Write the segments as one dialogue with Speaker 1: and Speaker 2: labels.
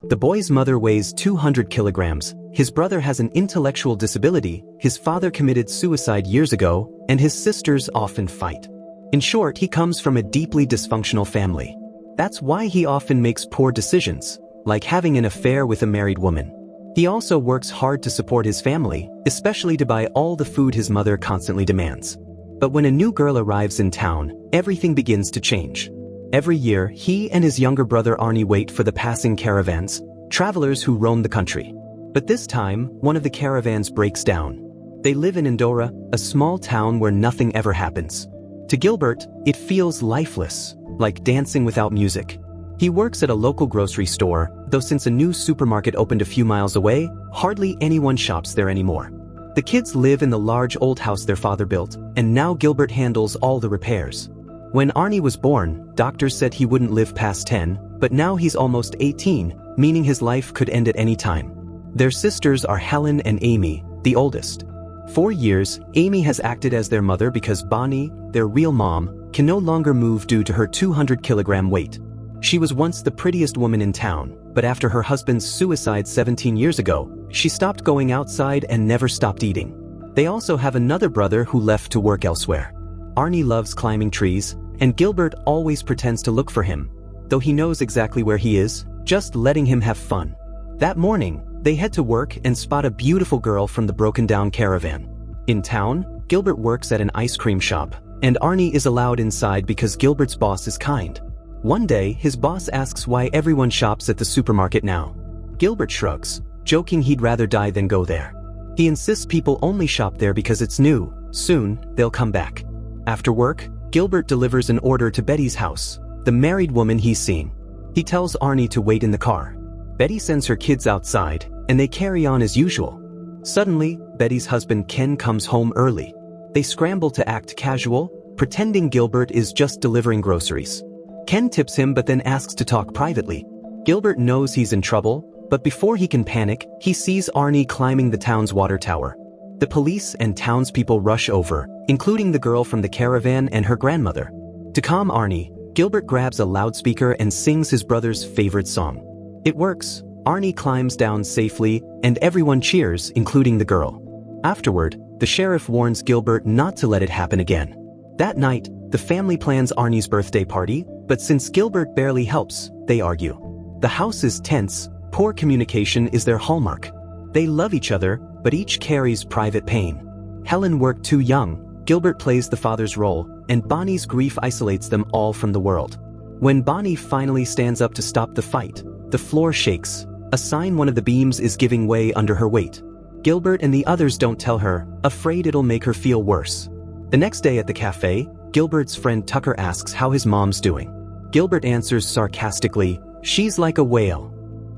Speaker 1: The boy's mother weighs 200 kilograms, his brother has an intellectual disability, his father committed suicide years ago, and his sisters often fight. In short, he comes from a deeply dysfunctional family. That's why he often makes poor decisions, like having an affair with a married woman. He also works hard to support his family, especially to buy all the food his mother constantly demands. But when a new girl arrives in town, everything begins to change. Every year, he and his younger brother Arnie wait for the passing caravans, travelers who roam the country. But this time, one of the caravans breaks down. They live in Endora, a small town where nothing ever happens. To Gilbert, it feels lifeless, like dancing without music. He works at a local grocery store, though since a new supermarket opened a few miles away, hardly anyone shops there anymore. The kids live in the large old house their father built, and now Gilbert handles all the repairs. When Arnie was born, doctors said he wouldn't live past 10, but now he's almost 18, meaning his life could end at any time. Their sisters are Helen and Amy, the oldest. For years, Amy has acted as their mother because Bonnie, their real mom, can no longer move due to her 200-kilogram weight. She was once the prettiest woman in town, but after her husband's suicide 17 years ago, she stopped going outside and never stopped eating. They also have another brother who left to work elsewhere. Arnie loves climbing trees, and Gilbert always pretends to look for him, though he knows exactly where he is, just letting him have fun. That morning, they head to work and spot a beautiful girl from the broken-down caravan. In town, Gilbert works at an ice cream shop, and Arnie is allowed inside because Gilbert's boss is kind. One day, his boss asks why everyone shops at the supermarket now. Gilbert shrugs, joking he'd rather die than go there. He insists people only shop there because it's new. Soon, they'll come back. After work, Gilbert delivers an order to Betty's house, the married woman he's seen. He tells Arnie to wait in the car. Betty sends her kids outside, and they carry on as usual. Suddenly, Betty's husband Ken comes home early. They scramble to act casual, pretending Gilbert is just delivering groceries. Ken tips him but then asks to talk privately. Gilbert knows he's in trouble, but before he can panic, he sees Arnie climbing the town's water tower. The police and townspeople rush over, including the girl from the caravan and her grandmother. To calm Arnie, Gilbert grabs a loudspeaker and sings his brother's favorite song. It works. Arnie climbs down safely, and everyone cheers, including the girl. Afterward, the sheriff warns Gilbert not to let it happen again. That night, the family plans Arnie's birthday party, but since Gilbert barely helps, they argue. The house is tense, poor communication is their hallmark. They love each other, but each carries private pain. Helen worked too young, Gilbert plays the father's role, and Bonnie's grief isolates them all from the world. When Bonnie finally stands up to stop the fight, the floor shakes, a sign one of the beams is giving way under her weight. Gilbert and the others don't tell her, afraid it'll make her feel worse. The next day at the cafe, Gilbert's friend Tucker asks how his mom's doing. Gilbert answers sarcastically, "She's like a whale."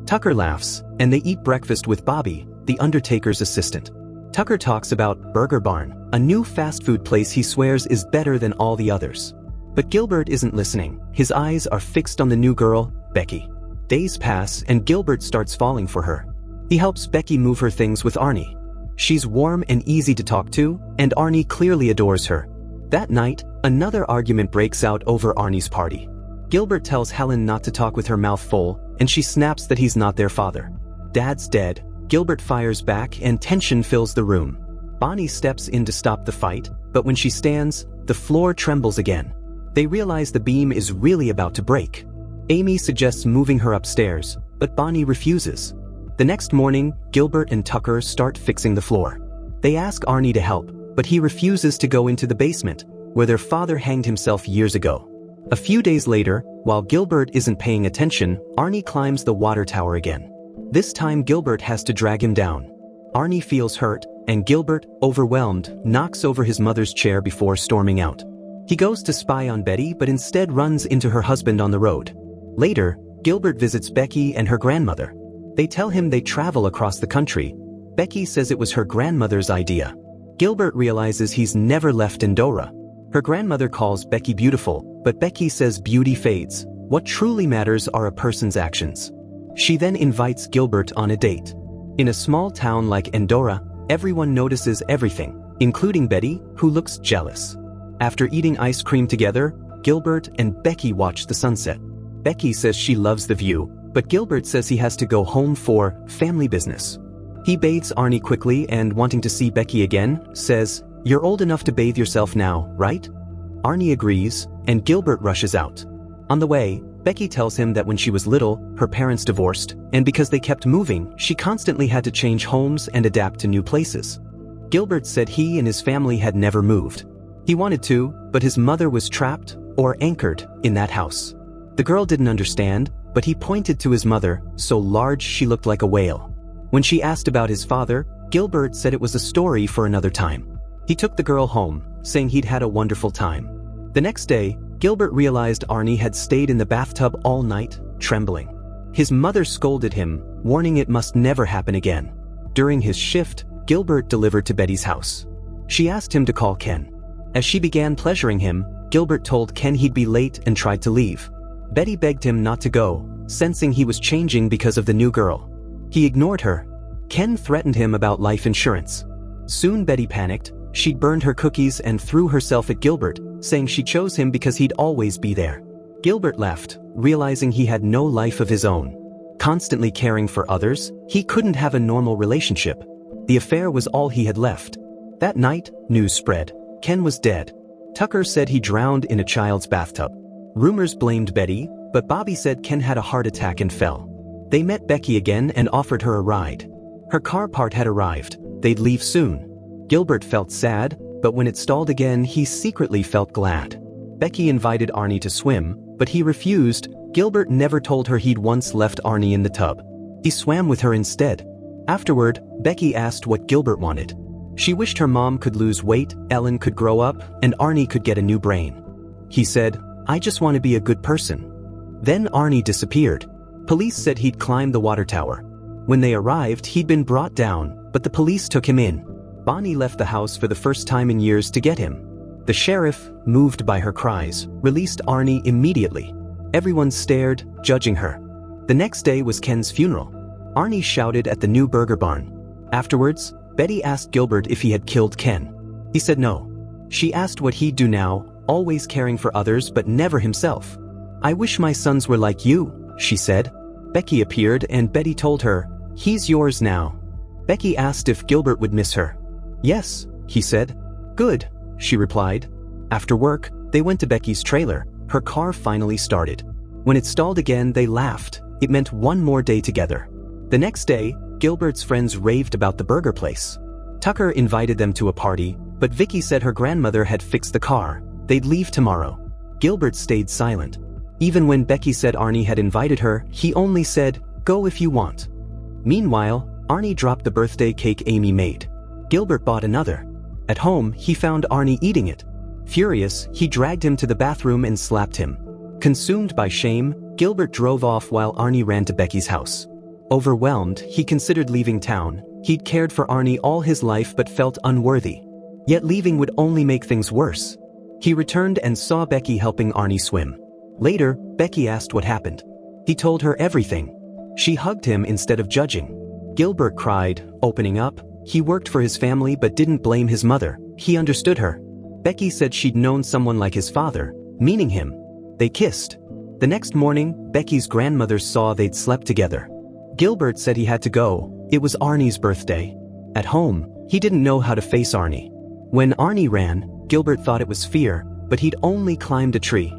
Speaker 1: Tucker laughs, and they eat breakfast with Bobby, the Undertaker's assistant. Tucker talks about Burger Barn, a new fast food place he swears is better than all the others. But Gilbert isn't listening. His eyes are fixed on the new girl, Becky. Days pass and Gilbert starts falling for her. He helps Becky move her things with Arnie. She's warm and easy to talk to, and Arnie clearly adores her. That night, another argument breaks out over Arnie's party. Gilbert tells Helen not to talk with her mouth full, and she snaps that he's not their father. Dad's dead. Gilbert fires back and tension fills the room. Bonnie steps in to stop the fight, but when she stands, the floor trembles again. They realize the beam is really about to break. Amy suggests moving her upstairs, but Bonnie refuses. The next morning, Gilbert and Tucker start fixing the floor. They ask Arnie to help, but he refuses to go into the basement, where their father hanged himself years ago. A few days later, while Gilbert isn't paying attention, Arnie climbs the water tower again. This time Gilbert has to drag him down. Arnie feels hurt, and Gilbert, overwhelmed, knocks over his mother's chair before storming out. He goes to spy on Betty but instead runs into her husband on the road. Later, Gilbert visits Becky and her grandmother. They tell him they travel across the country. Becky says it was her grandmother's idea. Gilbert realizes he's never left Endora. Her grandmother calls Becky beautiful, but Becky says beauty fades. What truly matters are a person's actions. She then invites Gilbert on a date. In a small town like Endora, everyone notices everything, including Betty, who looks jealous. After eating ice cream together, Gilbert and Becky watch the sunset. Becky says she loves the view, but Gilbert says he has to go home for family business. He bathes Arnie quickly and, wanting to see Becky again, says, "You're old enough to bathe yourself now, right?" Arnie agrees, and Gilbert rushes out. On the way, Becky tells him that when she was little, her parents divorced, and because they kept moving, she constantly had to change homes and adapt to new places. Gilbert said he and his family had never moved. He wanted to, but his mother was trapped, or anchored, in that house. The girl didn't understand, but he pointed to his mother, so large she looked like a whale. When she asked about his father, Gilbert said it was a story for another time. He took the girl home, saying he'd had a wonderful time. The next day, Gilbert realized Arnie had stayed in the bathtub all night, trembling. His mother scolded him, warning it must never happen again. During his shift, Gilbert delivered to Betty's house. She asked him to call Ken. As she began pleasuring him, Gilbert told Ken he'd be late and tried to leave. Betty begged him not to go, sensing he was changing because of the new girl. He ignored her. Ken threatened him about life insurance. Soon Betty panicked. She'd burned her cookies and threw herself at Gilbert, saying she chose him because he'd always be there. Gilbert left, realizing he had no life of his own. Constantly caring for others, he couldn't have a normal relationship. The affair was all he had left. That night, news spread. Ken was dead. Tucker said he drowned in a child's bathtub. Rumors blamed Betty, but Bobby said Ken had a heart attack and fell. They met Becky again and offered her a ride. Her car part had arrived. They'd leave soon. Gilbert felt sad, but when it stalled again, he secretly felt glad. Becky invited Arnie to swim, but he refused. Gilbert never told her he'd once left Arnie in the tub. He swam with her instead. Afterward, Becky asked what Gilbert wanted. She wished her mom could lose weight, Ellen could grow up, and Arnie could get a new brain. He said, "I just want to be a good person." Then Arnie disappeared. Police said he'd climbed the water tower. When they arrived, he'd been brought down, but the police took him in. Bonnie left the house for the first time in years to get him. The sheriff, moved by her cries, released Arnie immediately. Everyone stared, judging her. The next day was Ken's funeral. Arnie shouted at the new burger barn. Afterwards, Betty asked Gilbert if he had killed Ken. He said no. She asked what he'd do now, always caring for others but never himself. "I wish my sons were like you," she said. Becky appeared and Betty told her, "He's yours now." Becky asked if Gilbert would miss her. "Yes," he said. "Good," she replied. After work, they went to Becky's trailer. Her car finally started. When it stalled again, they laughed. It meant one more day together. The next day, Gilbert's friends raved about the burger place. Tucker invited them to a party, but Vicky said her grandmother had fixed the car. They'd leave tomorrow. Gilbert stayed silent. Even when Becky said Arnie had invited her, he only said, "Go if you want." Meanwhile, Arnie dropped the birthday cake Amy made. Gilbert bought another. At home, he found Arnie eating it. Furious, he dragged him to the bathroom and slapped him. Consumed by shame, Gilbert drove off while Arnie ran to Becky's house. Overwhelmed, he considered leaving town. He'd cared for Arnie all his life but felt unworthy. Yet leaving would only make things worse. He returned and saw Becky helping Arnie swim. Later, Becky asked what happened. He told her everything. She hugged him instead of judging. Gilbert cried, opening up. He worked for his family but didn't blame his mother. He understood her. Becky said she'd known someone like his father, meaning him. They kissed. The next morning, Becky's grandmother saw they'd slept together. Gilbert said he had to go. It was Arnie's birthday. At home, he didn't know how to face Arnie. When Arnie ran, Gilbert thought it was fear, but he'd only climbed a tree.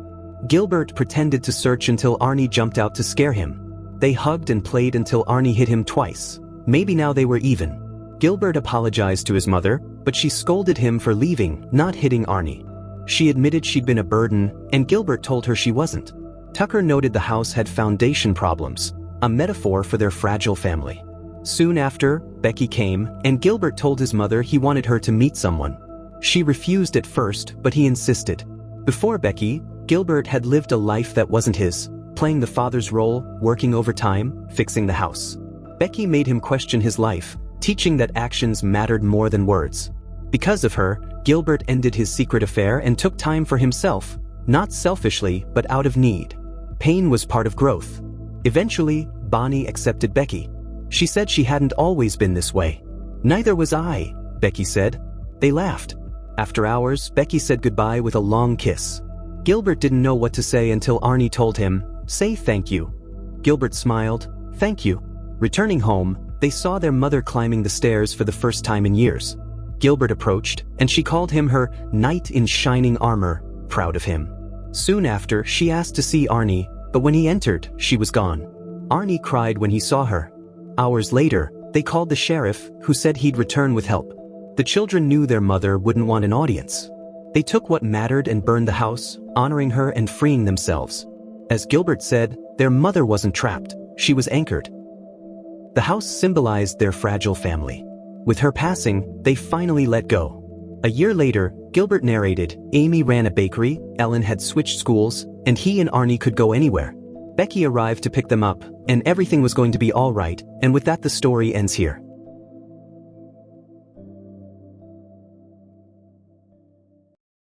Speaker 1: Gilbert pretended to search until Arnie jumped out to scare him. They hugged and played until Arnie hit him twice. Maybe now they were even. Gilbert apologized to his mother, but she scolded him for leaving, not hitting Arnie. She admitted she'd been a burden, and Gilbert told her she wasn't. Tucker noted the house had foundation problems, a metaphor for their fragile family. Soon after, Becky came, and Gilbert told his mother he wanted her to meet someone. She refused at first, but he insisted. Before Becky, Gilbert had lived a life that wasn't his, playing the father's role, working overtime, fixing the house. Becky made him question his life, teaching that actions mattered more than words. Because of her, Gilbert ended his secret affair and took time for himself, not selfishly, but out of need. Pain was part of growth. Eventually, Bonnie accepted Becky. She said she hadn't always been this way. "Neither was I," Becky said. They laughed. After hours, Becky said goodbye with a long kiss. Gilbert didn't know what to say until Arnie told him, "Say thank you." Gilbert smiled. "Thank you." Returning home, they saw their mother climbing the stairs for the first time in years. Gilbert approached, and she called him her knight in shining armor, proud of him. Soon after, she asked to see Arnie, but when he entered, she was gone. Arnie cried when he saw her. Hours later, they called the sheriff, who said he'd return with help. The children knew their mother wouldn't want an audience. They took what mattered and burned the house, honoring her and freeing themselves. As Gilbert said, their mother wasn't trapped, she was anchored. The house symbolized their fragile family. With her passing, they finally let go. A year later, Gilbert narrated, Amy ran a bakery, Ellen had switched schools, and he and Arnie could go anywhere. Becky arrived to pick them up, and everything was going to be all right, and with that the story ends here.